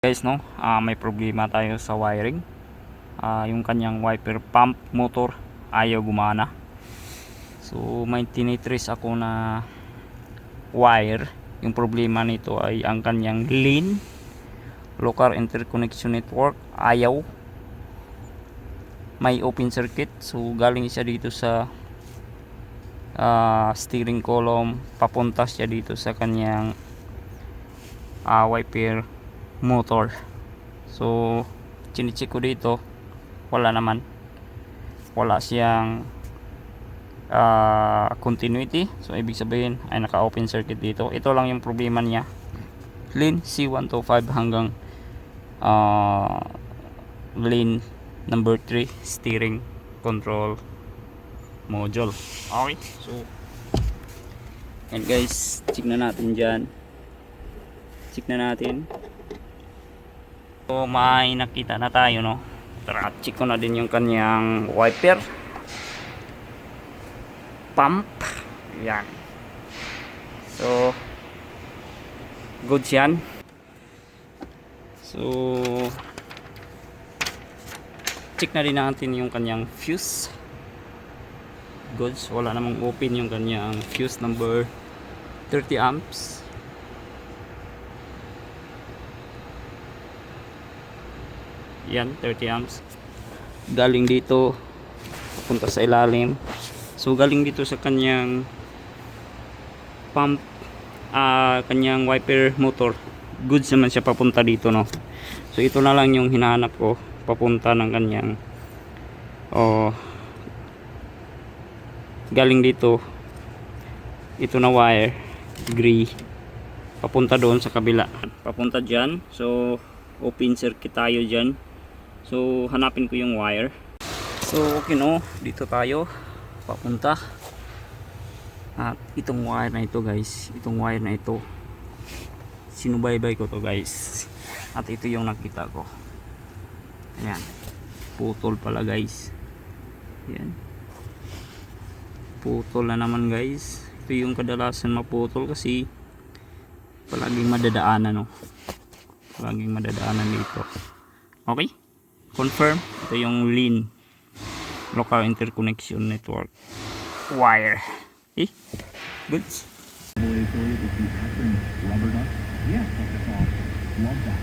Guys, no, may problema tayo sa wiring. Yung kanyang wiper pump motor ayaw gumana. So may tinitrace ako na wire. Yung problema nito ay ang kanyang LIN, local interconnection network, ayaw, may open circuit. So galing siya dito sa steering column, papunta siya dito sa kanyang wiper motor. So chinicheck ko dito, wala naman, wala siyang continuity. So ibig sabihin ay naka open circuit dito. Ito lang yung problema niya, LIN C125 hanggang LIN number 3 steering control module. Okay, so and guys, check na natin dyan, check na natin. So may nakita na tayo, no. Tara, check ko na din yung kanyang wiper pump. Yan. So good yan. So check na din natin yung kanyang fuse. Goods, wala namang open yung kanyang fuse number 30 amps. Yan, 30 amps. Galing dito papunta sa ilalim. So galing dito sa kanyang pump, kanyang wiper motor, goods naman siya papunta dito, no. So ito na lang yung hinahanap ko, papunta ng kanyang galing dito, ito na wire gray, papunta doon sa kabila, papunta dyan. So open circuit tayo dyan. So hanapin ko yung wire. So okay, no, dito tayo papunta. At itong wire na ito, guys, itong wire na ito, sinubaybay ko to, guys. At ito yung nakita ko. Ayan, putol pala, guys. Ayan, putol na naman, guys. Ito yung kadalasan maputol kasi palaging madadaanan, no, palaging madadaanan dito. Okay, confirm. Ito yung LIN, local interconnection network wire. Okay, goods. Yeah, love that.